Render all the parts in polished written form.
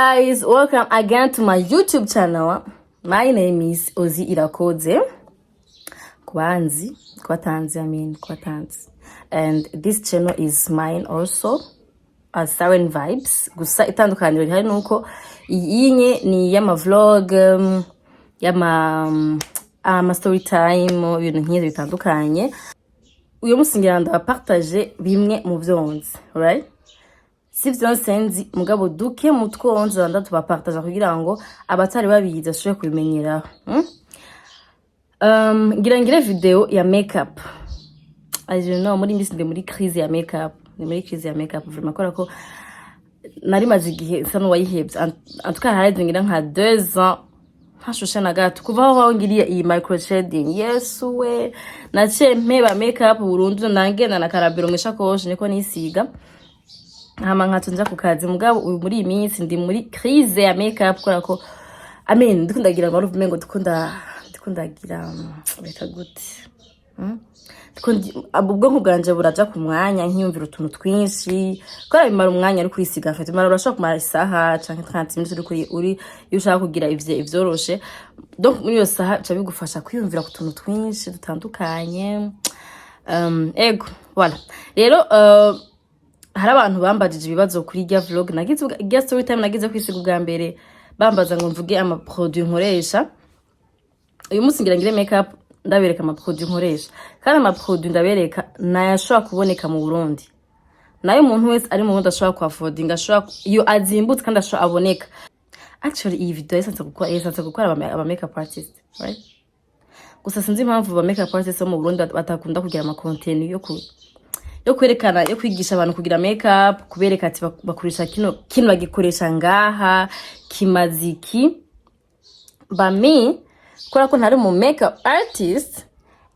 guys, welcome again to my YouTube channel. My name is Ozi Irakoze. Kwatanzi. And this channel is mine also as Siren Vibes. Gusa itandukaniro rihari nuko iyi ni yama vlog, yama story time, ibintu nk'izo bitandukanye. Uyu munsi ngira ndapartage bimwe mu vyonzi, right? Si vyonsenzi mugabo duke mutwonza ndatubapartage kugira ngo abatari babiza shwe kubimenyeraho. Ngire video ya makeup. As you know, muri ndisinde muri crise ya makeup. Ni muri crise ya makeup vraiment kora ko nari maze igihe sano wayihebye. En tout cas haraje ngira nka 2 ans hashusha na gato kuva aho ngiriye iyi micro shading. Yes we nace mpeba makeup burundu nangenda na karabiro mwishakoje niko nisiga. Hama nkatunja ku kazi mugabo uyu muri iminsi ndi muri crise ya makeup kora ko ndikundagira ngo ruvume ndikundagira beta gute. Ubwonko bwanje buraja ku mwanya nkiyumvira utuntu twinshi kora bimara umwanya ari kwisiga afite mara urashaka kumara isaha canke 30 minutes uri ushaka kugira ivyoroshe. Donc muri yo saha ca bigufasha kwiyumvira ku tuntu twinshi dutandukanye. Ego voilà rero hari abantu bambajije ibibazo kuri rya vlog nagize rya story time nagize kwisiga ubwa mbere bambaza ngo mvuge ama produit nkoresha. Uyu munsi ngira ngire makeup ndabereka ama produit nkoresha kandi ama produit ndabereka nayashobora kuboneka mu Burundi. Nayo umuntu wese ari mu Burundi ashobora ku affording ashobora iyo azimbutse kandi ashobora aboneka. Actually iyi video yasanze gukora aba makeup artist, right? Gusa sinzi impamvu aba makeup artist mu Burundi batakunda kugira ama content yo kwerekana yo kwigisha abantu kugira makeup kubereka ati bakoresha kino bagikoresha ngaha kimaziki bami kora ko ntari mu makeup artist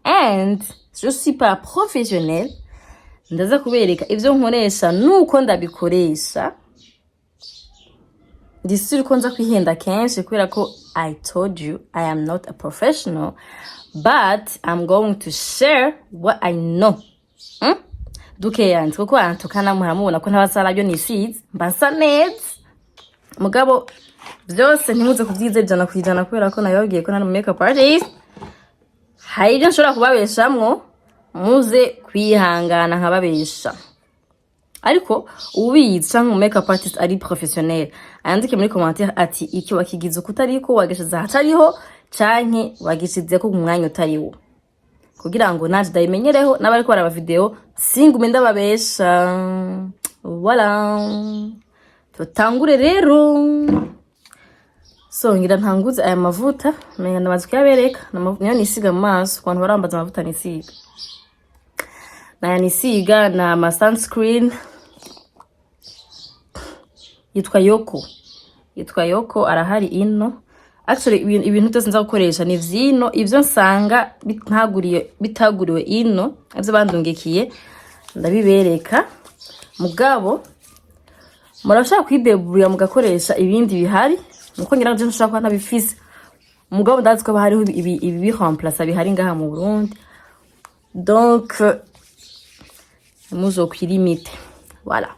and je suis pas professionnel ndaza kubereka ivyo nkoresha nuko ndabikoresha ndisuri ko nza kwihenda kenshi kubera ko I told you I am not a professional but I'm going to share what I know. Duke yanze kuko antukana muramubona ko ntabasara byo nisize mbasa neza mugabo byose ntimuze kubyize jana kwijana kubera ko nababwiye ko nari mu makeup artist. Hari ibyo nshobora kubabeshamwo muze kwihangana nkababesha ariko ubizi canke mu makeup artist ari professionnel andike muri commentaire ati iki wakigize kutariko wageshize hatariho canke wagishize ko umwanya utariwo kugira ngo naje ndayimenyereho nabari ko baraba video singume ndababesha. Voilà tutangure rero. So ngira ntanguze aya mavuta menga ndamaze kuyabereka niyo nisiga mu maso kwantu barambaza amavuta nisiga naya nisiga na ma sunscreen yitwa Yoko arahari ino. Actually ibintu byose nza gukoresha ni vyino ivyo nsanga bitaguriwe ino ivyo bandungikiye ndabibereka mugabo murashaka kwideburira mugakoresha ibindi bihari nuko ngira ngo nshaka kwa ntabifise mugabo ndazi ko bahariho ibi remplacer bihari ngaha mu Burundi donc muzo kwilimite. Voilà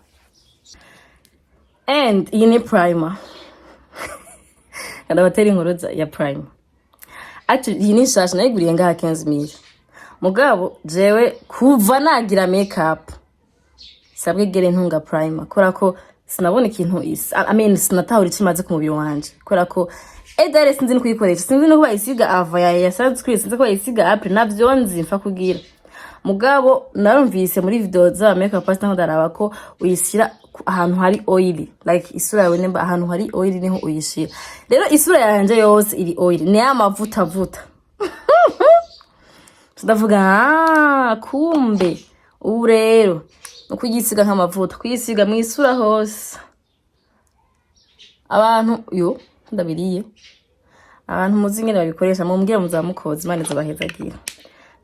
and ini primer kada bateri nkoroza ya primer. Actually iyi ni shasha nayiguriye ngaha 15,000 mugabo jewe kuva nagira makeup sabwe gere ntunga primer kora ko sinabona ikintu sinatahura ikimaze ku mubiri wanje kora ko edare sinzi kuyikoresha sinzi no bayisiga ava ya sunscreen sinzi ko bayisiga après navyo nzimfa kugira mugabo narumvise muri video za makeup artist naho daraba ko uyishyira ahantu hari oil like isura yawe nemba ahantu hari oil niho uyishira. Rero isura yanje yose iri oil ni amavuta ndavuga kumbe ubu rero ukugisiga nk'amavuta kwisiga mu isura hose abantu ndabiriye abantu muzingene babikoresha mu mbwira muzamukoza Imana izabahezagira.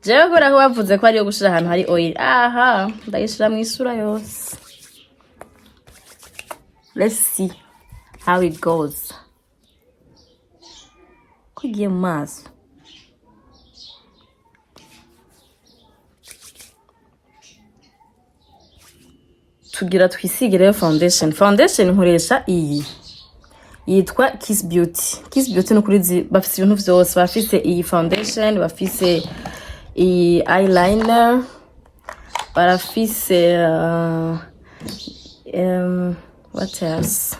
Jewe gora ko bavuze ko ariyo gushira ahantu hari oil ndayishira mu isura yose. Let's see how it goes. Kugiye mu maso tugira twisigire foundation nkoresha iyi yitwa Kiss Beauty. Kiss Beauty no kuri bafise ibintu vyose, bafise iyi foundation, bafise iyi eyeliner, barafise what else,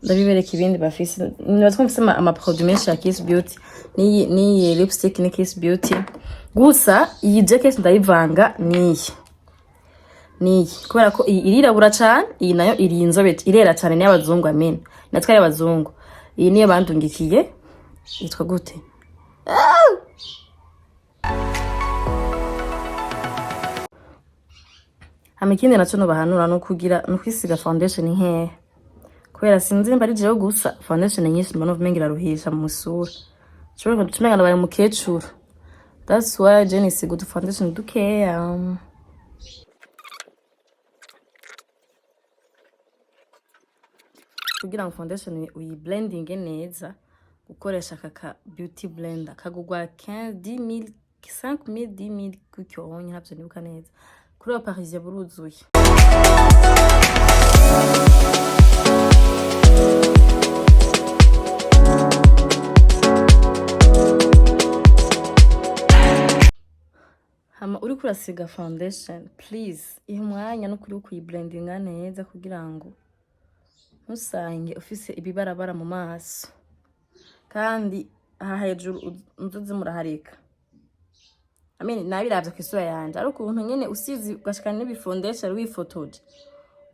ndabibereka ibindi bafise. Nibatwa mfise ama produits menshi ya Kiss Beauty, ni lipstick ni Kiss Beauty. Gusa iyi jacket ndayivanga niyi kubera ko irirabura cyane, iyi nayo iri inzobe irera cyane, ni abazungu amene, natwe ari abazungu. Iyi niyo bandungikiye, yitwa gute? Amikindi naco no bahanura no kugira no kwisiga foundation nkeya, kubera sinzi mba ari jewe gusa foundation nyinshi mbona umengira ruhisha mu sura, cyo tumenga nabaye mukecuru. That's why Jenny siga utu foundation dukeya. Kugira ngo foundation uyi blending neza, ukoresha kaka beauty blender kagugwa 10,000 5,000 10,000 kucyo onye ntabyo nibuka neza. Kuri Paris buruzuye. Hama uri kurasiga foundation, please ihumwanya no kuri kuyiblendinga neza kugira ngo ntusange ufise ibibarabara mu maso, kandi aha hejuru nzozi murahareka. Nabiravye kw'isura yanje ari ukuntu nyene usizi ugashikana n'ibifondesha wifotoje,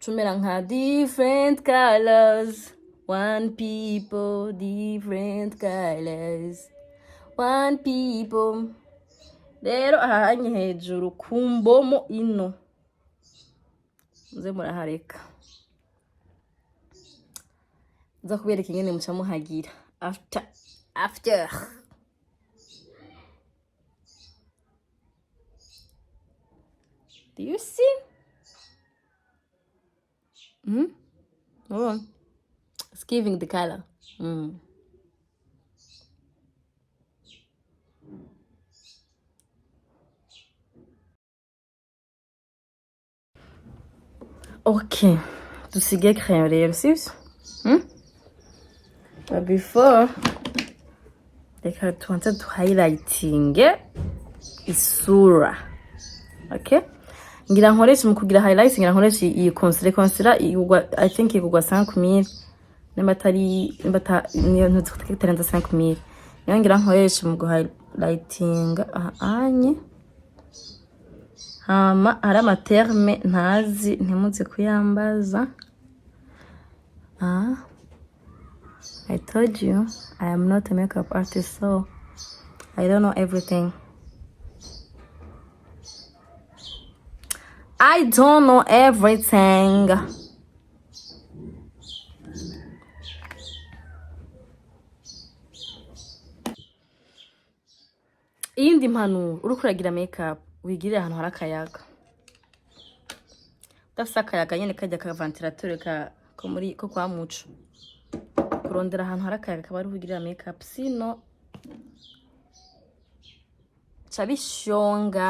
cumera nka different colors, one people, different colors, one people. Rero ahanye hejuru kumbomo ino nze murahareka, nza kubereka ingene muca muhagira after. Do you see? Oh, it's giving the color. Okay, dusige crème rero sivyo? But before reka tuanze tu highlighting isura. Okay? Ngira nkoresha mu kugira highlights, ngira nkoresha iyi concealer igugwa, I think igugwa 5,000 niyo ntutarenza 5,000. Niyo ngira nkoresha mu highlighting anye. Hama ari amaterme ntazi ntimuze kuyambaza. I told you I am not a makeup artist, so I don't know everything. I don't know everything. Iyindi mpanuro uri kuragira makeup wigirire ahantu hari akayaga. Udafise akayaga nyene kajya ka ventilateur ko kwa muco, kurondera ahantu hari akayaga kaba ari kugirira makeup, sino cabishonga.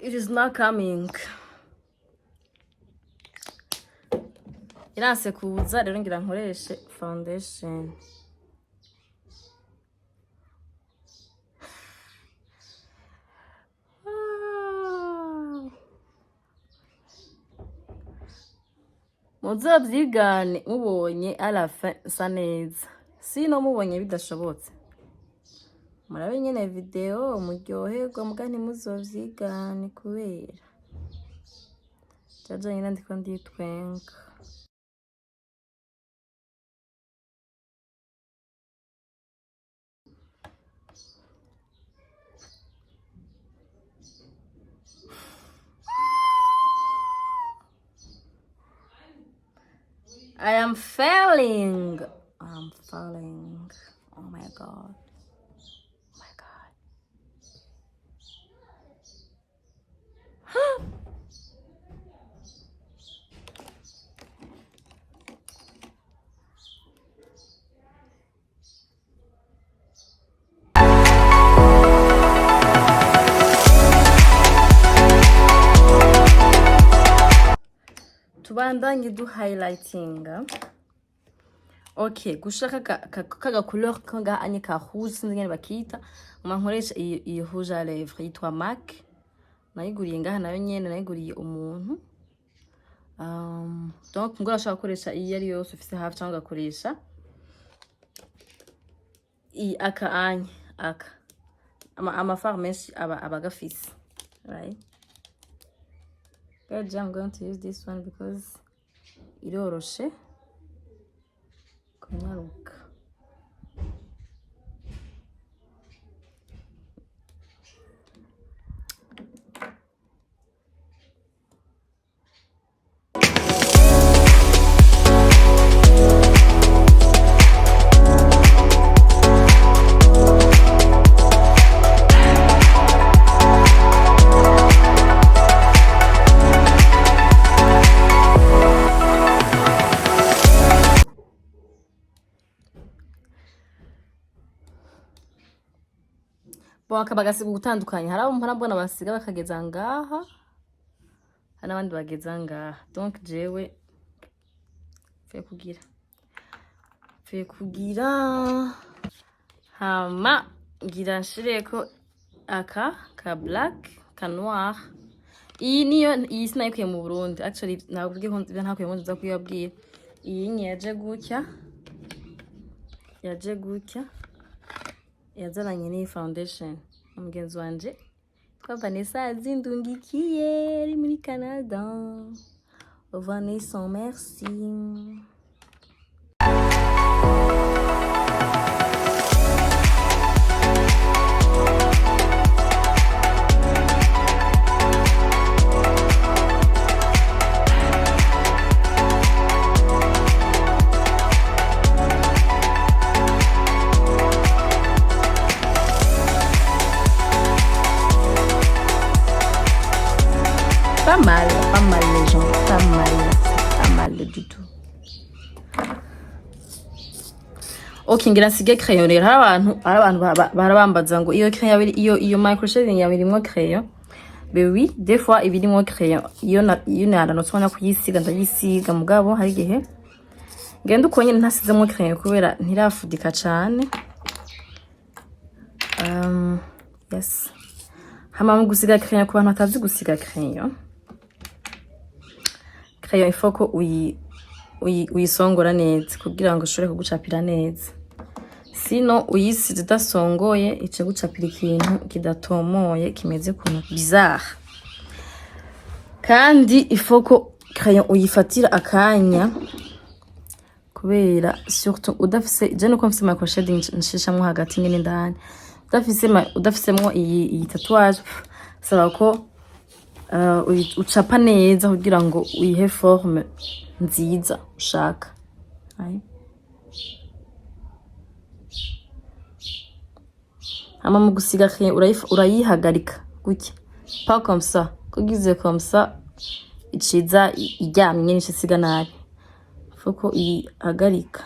It is not coming. Iranse kuza rero ngira nkoreshe foundation. Muzovyigane mubonye alafa sa neza, sino mubonye bidashobotse murabe nyene video muryoherwa muga ntimuzovyigane kubera jaja nyine ndiko nditwenga. I am failing. I'm falling. Oh my god. Oh my god. tubandanye du highlightinga. Okay, gushaka kaga couleur kanga anye ka rouge sinzi ngene bakita. Uma nkoresha iyo rouge à lèvres yitwa MAC. Nayiguriye ngaha nayo nyene nayiguriye umuntu. Donc ngora shaka gukoresha iyi ari yose ufise hafi cyangwa gakoresha i aka anye aka ama menshi abagafise, right? Good, I'm going to use this one because iroroshe kunyaruka. Bo akabagasiga gutandukanye, hari abo mpora mbona basiga bakageza ngaha, hari n'abandi bageza ngaha. Donc jewe fe kugira hama ngira nshireko aka ka black ka noir. Iyi sinayikuye mu Burundi, actually navuge ko ntakuye mu nza kuyabwira. Iyi nyaje gutya yazaranye ni foundation umugenzi wanje kwa Vanessa zindungikiye ari muri Canada. Vanessa, merci. Pas mal les gens, pas mal du tout. Okay, ngira nsige crayon rero. Hari abantu barabambaza ngo iyo crayon iyo micro shading yawe irimo crayon. Mais oui, des fois ibirimo crayon. Iyo naranotse kuyisiga ndayisiga mugabo hari gihe ngenda uko nyine ntasizemo crayon kubera ntirafudika cyane. Yes. Hama mu gusiga crayon ku bantu batazi gusiga crayon. Crayon ifo ko uyisongora neza kugira ngo ushobore kugucapira neza. Sino uyisize udasongoye ice gucapira ikintu kidatomoye kimeze kuntu bizarre. Kandi ifo ko crayon uyifatira akanya kubera surtout udafise je no konfise micro shading nshishamwe hagati nyine ndani. Udafisemo iyi tatouage saba ko ucapa neza kugira ngo uyihe forme nziza ushaka. Hama mu gusiga crayon urayihagarika gutya pas comme ça, kugize comme ça iciza iryamye nyine isiga nabi. Fuko iyihagarika.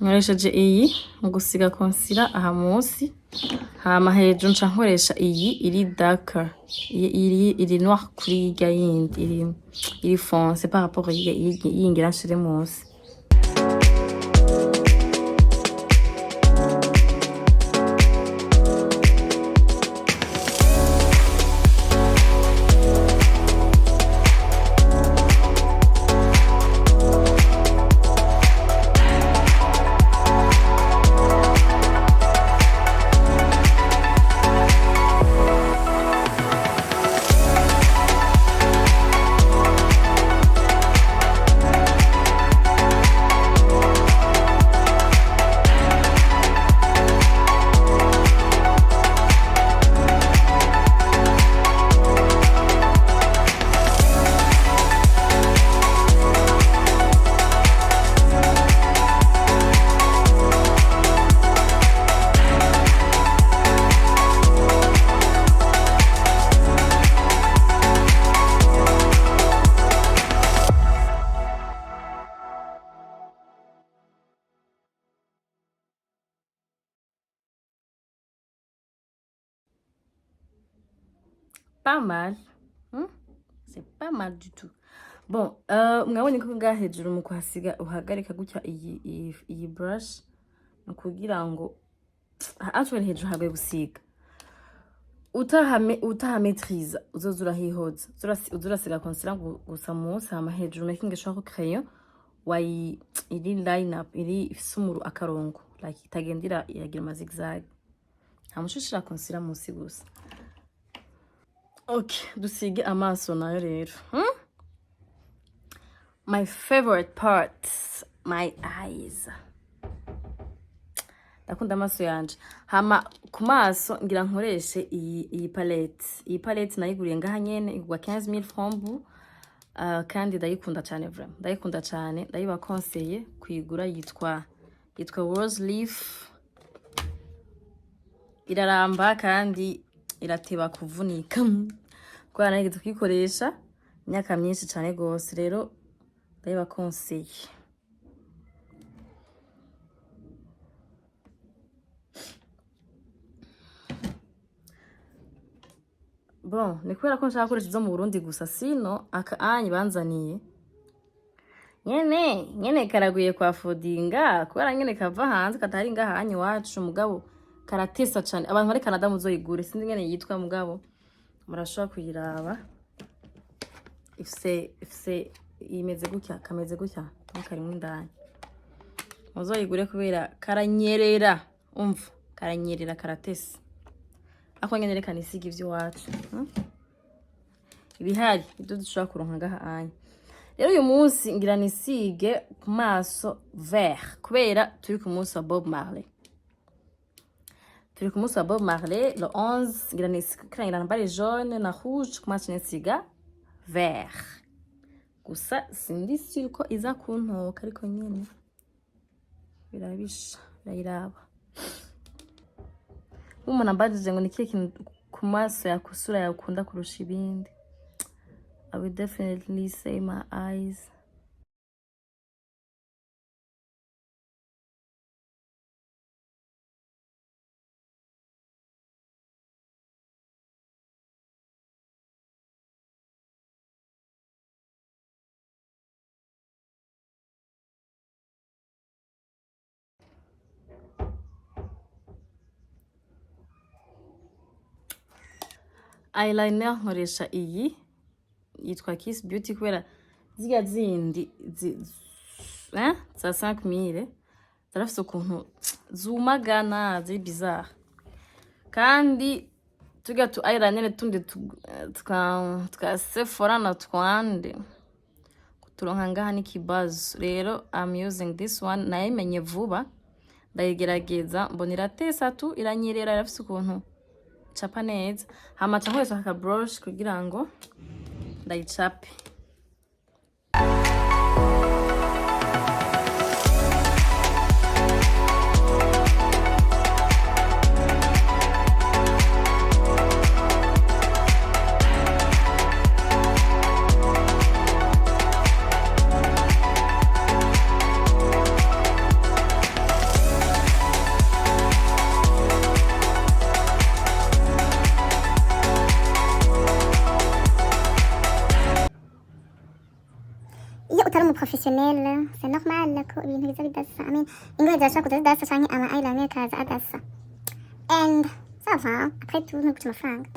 Nkoresheje iyi mu gusiga concealer aha munsi, hama hejuru nca nkoresha iyi iri darker, iri noir kuri irya yindi iri foncé par rapport iyi ngira nshire munsi. pas mal. C'est pas mal du tout. Bon, mwabonye ko ngaha hejuru mu kuhasiga uhagarika gutya iyi brush kugira ngo actually hejuru hagoye gusiga utahametriza uzoza urahihoza uzurasiga concealer gusa munsi hama hejuru making sure ko crayon iri line up iri ifise umuru akarongo like itagendera iragira ama zigzag hamushushira concealer munsi gusa. Okay, dusige amaso nayo rero. My favorite part, my eyes. Ndakunda amaso yanje. Hama ku maso ngira nkoreshe iyi palette. Iyi palette nayiguriye ngaha nyene igwa 15000 francs. Kandi ndayikunda cyane vraiment. Ndayikunda cyane, ndayiba conseiller kuyigura yitwa Rose Leaf. Iraramba kandi irateba kuvunika. Kwa nageze kuyikoresha imyaka myinshi cyane gose rero ndayiba conseiller. Bon, ni kubera ko nshaka gukoresha izo mu Burundi gusa sino anyi banzaniye. Nyene karaguye kwa fodinga kubera nyene kava hanze katari ngaha anyi wacu mugabo karatesa cyane. Abantu bari Canada muzoyigure sinzi nyene yitwa mugabo. Murashobora kuyiraba. Ifse imeze gutya kameze gutya karimwe indani. Muzoyigure kubera karanyerera. Umva karanyerera karatesa. Ako nyene reka nisige ivyo wacu. Ibihari ibyo dushobora kuronka ngaha anya. Rero uyu munsi ngira nisige ku maso vert kubera turi ku munsi wa Bob Marley. Turi ku munsi wa Bob Marley le 11 ngira nisige nambare jaune na rouge ku maso nisiga vert. Gusa sindi siko iza kuntoka ariko nyene birabisha birayiraba. Umuntu ambajije ngo nikihe kintu ku maso yakusura yakunda kurusha ibindi. I would definitely say my eyes. Eyeliner nkoresha iyi yitwa Kiss Beauty kubera ziga zindi za 5000 zarafise ukuntu zumagana ziri bizarre kandi tuga tu eyeliner tundi tuka Sephora na twande kuturonka ngaha n'ikibazo rero I'm using this one nayimenye vuba ndayigerageza mbonera tesa tu iranyerera irafise ukuntu chapa neza hama cyangwa aka brush kugira ngo ndayicape. Professionnel, c'est normal que ibintu biza bidasa. I mean, ingwe zirashobora kuza zidasa canke ama eyeliner kaza adasa. And ça va, après tout, ni guca amafaranga.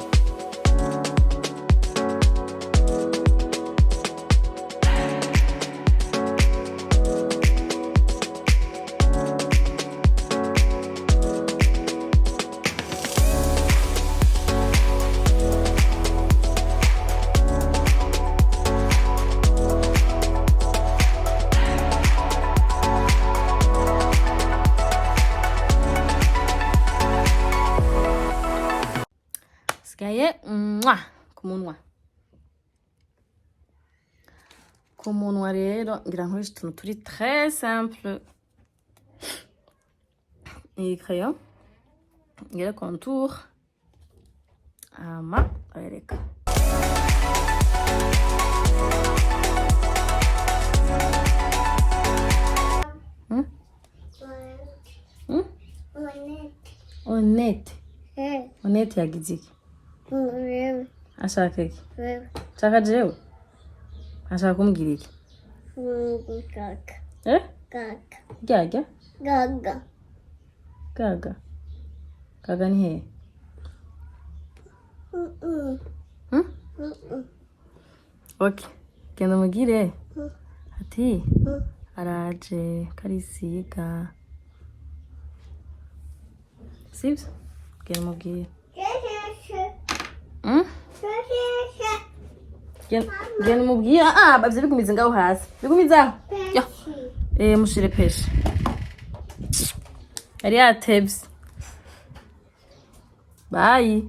Ku munwa rero ngira nkoresha utuntu turi très simple. Iyi crayon ngira contour ama areka Honnête yagize iki? ashaka iki shaka jewe ashaka kumbwira iki Gaga. Gaga. Gaga Gaga. Gaga Gaga ni he Okay genda mugire ati araje karisiga sibyo genda mubwire genda mubwire bavye bigumize ngaho hasi bigumizaho yo mushire peshe ari atebye bye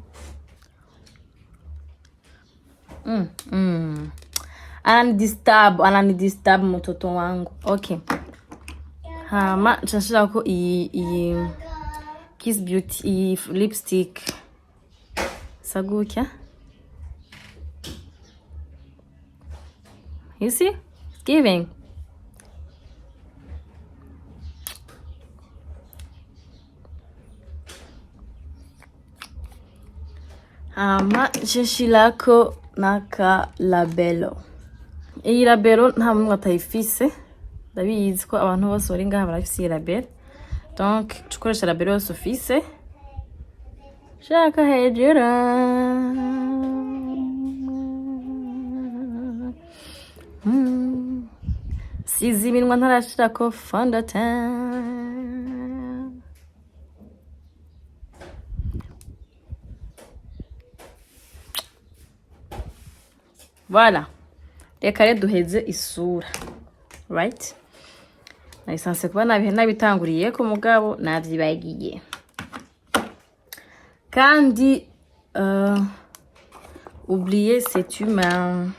ananidisturb mtoto wangu. Okay. Hama chashira ko iyi Kiss Beauty iyi lipstick sagukya. You see? It's giving. Hama chashirako naka labelo. Iyi labelo nta muntu atayifise. Ndabizi ko abantu bose bari ngaha barafise iyi labelo. Donc tukoresha labelo yose ufise. Shaka hejuru. Sizi iminwa ntarashirako fondant. Voilà. Reka rero duheze isura. Right? Naisanse kuba nabitanguriye ko mugabo navyibagiye. Kandi oublier c'est humain.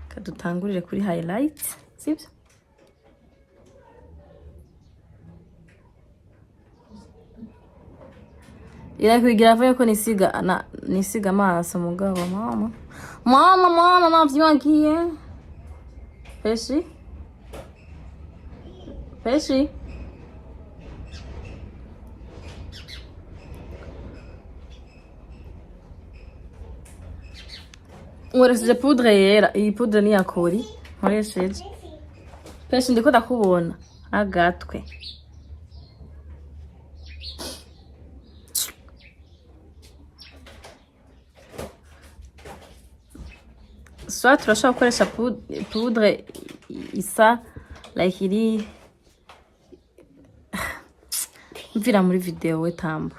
Kadutangurire kuri highlight, sibyo? Ila kuigira vayo ko nisiga amaso mugabo mama navyibagiye. Peshi Uresije poudre yera, iyi poudre ni yakori. Nkoresheje. Peshi ndiko ndakubona agatwe. Soit turashobora gukoresha poudre isa like iri mvira muri video we tambo.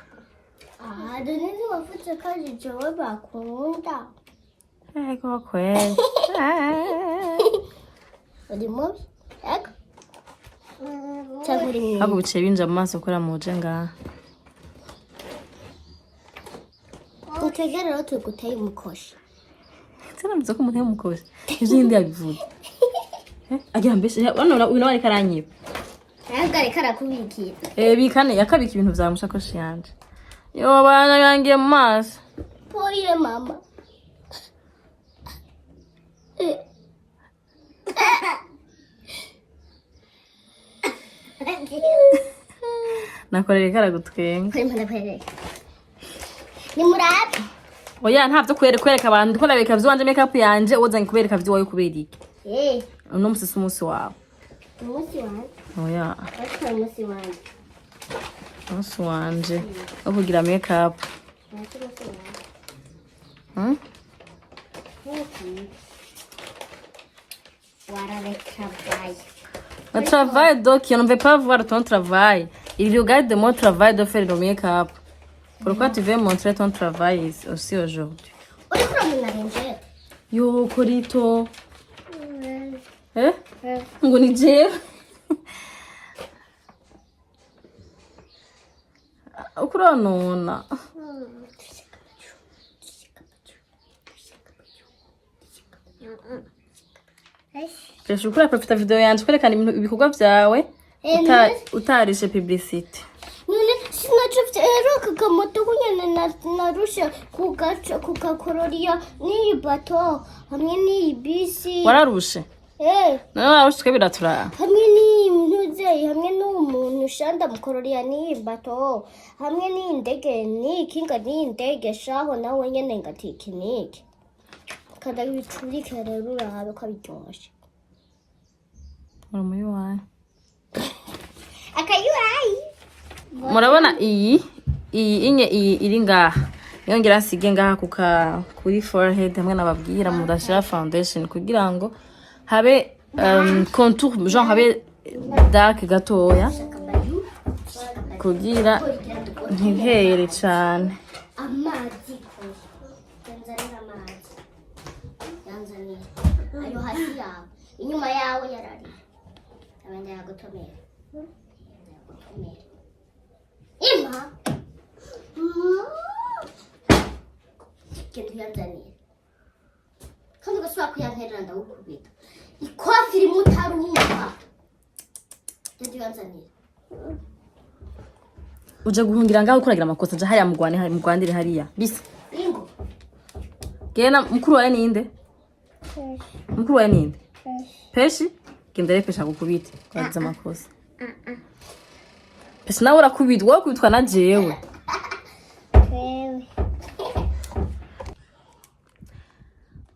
Done wafutse kaje jowe bakunda. Ego kwe. Odimo? Ego. Hapo bice binja mu maso kora muje nga. Utegera roto guteye umukoshi. Sana mzoko muteye umukoshi. Ivyo ndi yabivuze. Agira mbese wana wari karanyiba. Agare karakubikira. Bikane yakabika ibintu vya mushakoshi yanje. Yo bana yangiye mu maso. Poye mama. Nakorera karagutwenga. Kwemera. Ni murabe. Oya ntavyo kwereka abantu ko nabeka vyanje makeup yanje wozanye kubereka vyo wayo kubera iki. Uno musi umunsi wawe. Umunsi wanje. Oya. Akora umunsi wanje. Umunsi wanje wo kugira makeup. Voilà le travail. Le travail donc, on ne veut pas voir ton travail. Il regarde mon travail de faire le make-up. Pourquoi tu veux montrer ton travail aussi aujourd'hui? Yo, Corito. Ngo ni jewe. Ukuranona. Pesha ukora profita video yanje kwerekana ibikorwa vyawe utarishe publicity. None sinacufite eroka kamoto kunyana narusha kugakororiya ni bato hamwe ni bisi. Wararushe? None wararushe biratura. Hamwe ni ntuze hamwe n'umuntu mushanda mukororera n'imbato hamwe n'indege n'ikinga n'indege shaho nawe nyene ngatikinike kada bicurike rero urabe ko biryoshe Urumuyuwaye akayuwayi murabona iyi iri ngaha yongera asige ngaha kuri forehead hamwe nababwira mudashira foundation kugira ngo habe contour genre habe dark gatoya kugira ntihere cyane amazi yanzanira ayo hasi yawe inyuma yawe yarari abandi yagutomera ima kintu yanzanira kandi ugasubira kuyanterera ndawukubita ikofi irimo utarumva kintu yanzanira uje guhungira ngaho kuragira amakosa nje hariya mugwandire hariya bisa ingo gena mukuru wawe ninde mukuru wawe ninde peshi gendere pesha gukubita kwagize amakosa peshi nawe urakubitwa wakubitwa na jewe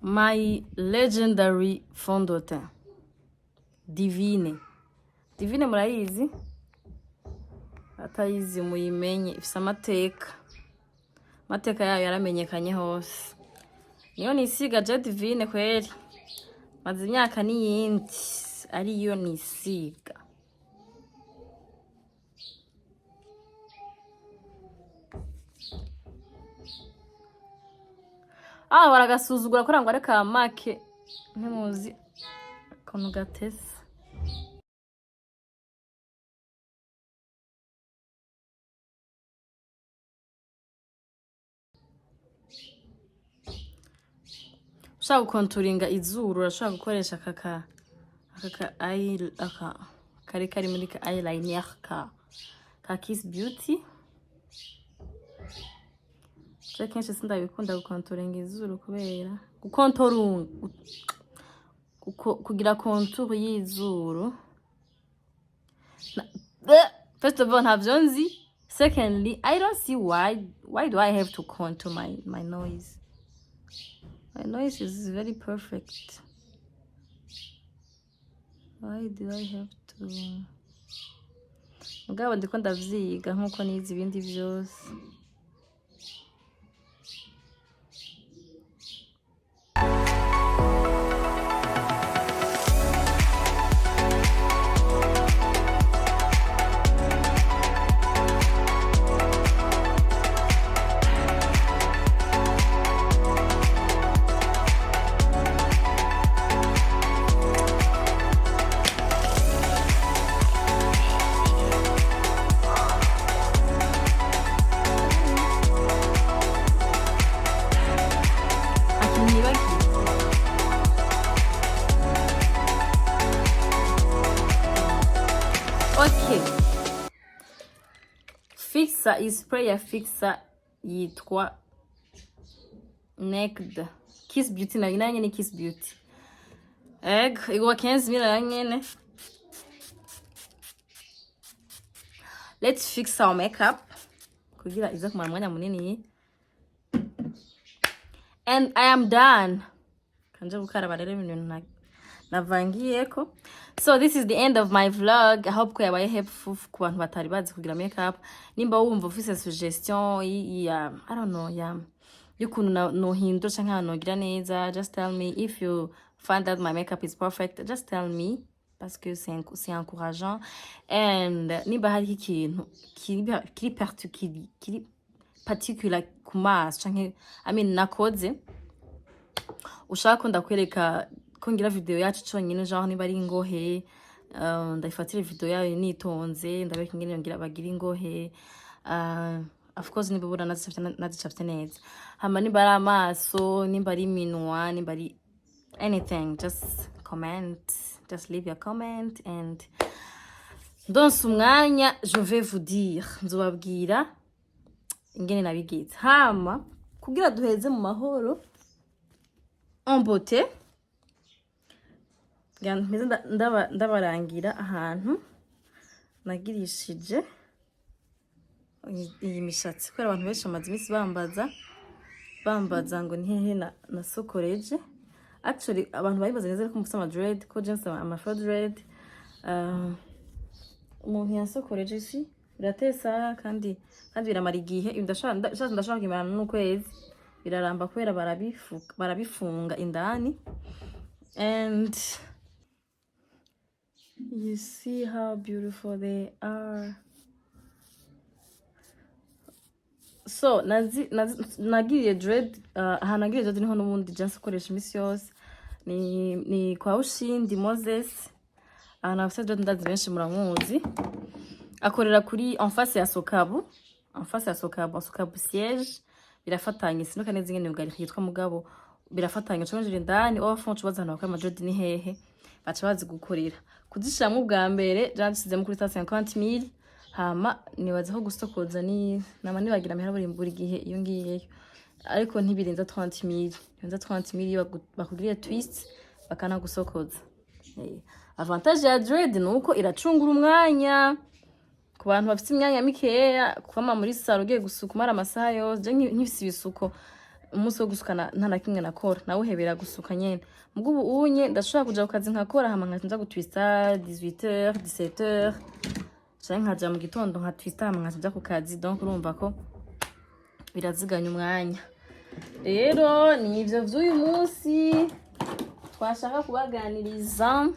my legendary fond de teint divine murayizi atayizi muyimenye ifise amateka yayo yaramenyekanye hose niyo nisiga je divine kweri maze imyaka n'iyindi ariyo nisiga baragasuzugura kugira ngo areka make ntimuzi akantu gatese ushaka gukonturinga izuru urashobora gukoresha aka kari muri ka eyeliner ka Kiss Beauty. Je kenshi sindabikunda gukonturinga izuru kubera kugira contour y'izuru. First of all, ntavyo nzi. Secondly, I don't see why do I have to contour my nose? My nose is very perfect. Why do I have to? Mugabo ndiko ndavyiga nkuko nizi ibindi vyose. Okay. Fixa spray ya fixa yitwa Naked. Kiss Beauty na inanye ni Kiss Beauty. Igwa 15,000 nyene. Let's fix our makeup. Kugira iza kumara mwanya munini. And I am done. Kanje gukaraba rero ibintu navangiyeko. So this is the end of my vlog. I hope ko yabaye helpful ku bantu batari bazi kugira makeup. Nimba wumva ufise suggestion ya I don't know yukuntu no hindura canke nogira neza, just tell me. If you find that my makeup is perfect, just tell me parce que c'est encourageant. And nimba hari ikintu kiri particular ku maso canke nakoze ushaka ndakwereka kongira video yacu cyonyine genre niba ari ingohe ndayifatira video yayo nitonze ndabeka ingene ngira bagira ingohe of course niba bura nazicafite neza hama niba ari amaso niba ari minwa niba ari anything, just comment, just leave your comment and dans ce mwanya je vais vous dire nzobabwira ingene nabigize hama kugira duheze mu mahoro en beauté. Ndabarangira ahantu nagirishije iyi mishatsi kubera abantu benshi bamaze iminsi bambaza ngo ni hehe nasokoreje. Actually abantu bayibaza neza ko mufite ama dread ko jense ama fro dread. Umuntu yasokoreje isi biratesa kandi biramara igihe ndashaka kimara n'ukwezi biraramba kubera barabifunga indani. And you see how beautiful they are. So nagiriye dread ahantu nagiriye dread niho n'ubundi just ukoresha imisi yose ni kwa Ushindi Moses. Ahantu hafite dread ndazi benshi muramuzi, akorera kuri en face ya Sokabu, Sokabu siège. Birafatanye sinuka neza ingene ubwo yitwa mugabo birafatanye cyo indani ofonce bazana ko ama dread ni hehe baca bazi gukorera kuzishamwe ubwa mbere jandisizemo kuri 150,000. Hama nibaza ko gusokoza nama nibagira amahera buri gihe iyo ngiyeyo, ariko ntibirenza 30,000. Birenza 30,000 bakugiriye twist bakana gusokoza. Avantage ya dread nuko iracungura umwanya ku bantu bafite imyanya mikeya, kwama muri salo ugiye gusuka umara amasaha yose. Je nk'ifise ibisuko umunsi wo gusukana nta na kimwe nakora, nawe uhebera gusuka nyene. Mubwo ubu unye ndashobora kuja ku kazi nkakora hama nkaza gutwista 18h 17h cyangwa nkaja mu gitondo nkatwista hama nkaja ku kazi. Donc urumva ko biraziganya umwanya. Rero ni ivyo vy'uyu munsi twashaka kubaganiriza.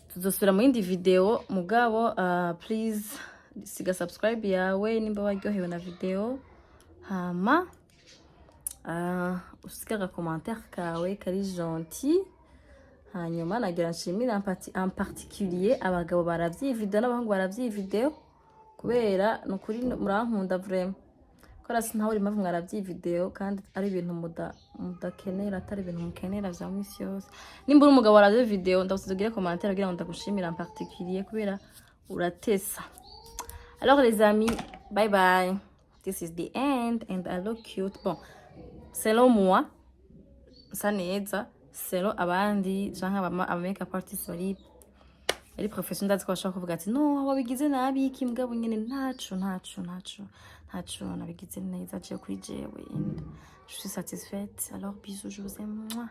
Tuzosubira mu yindi video mugabo please siga subscribe yawe nimba waryohewe na video, hama usiga commentaire kawe kari gentil. Hanyuma nagira nshimira en particulier abagabo baravye video n'abahungu baravye video kubera nukuri murankunda vraiment. Kora sinahuri mpamvu mwaravye video kandi ari ibintu mudakenera, atari ibintu mukenera vya misi yose. Nimba uri umugabo waravye video ndabusuzugire commentaire kugira ngo ndagushimira en particulier kubera uratesa. Alors les amis, bye bye. This is the end and I look cute. Bon, selon moi, ça neza. Selon abandi canke aba makeup artists bari professional ndazi ko bashaka kuvuga ati no wabigize nabi iki mugabo nyene ntaco nabigize neza je kuri jewe and je suis satisfaite. Alors bisous, je vous aime.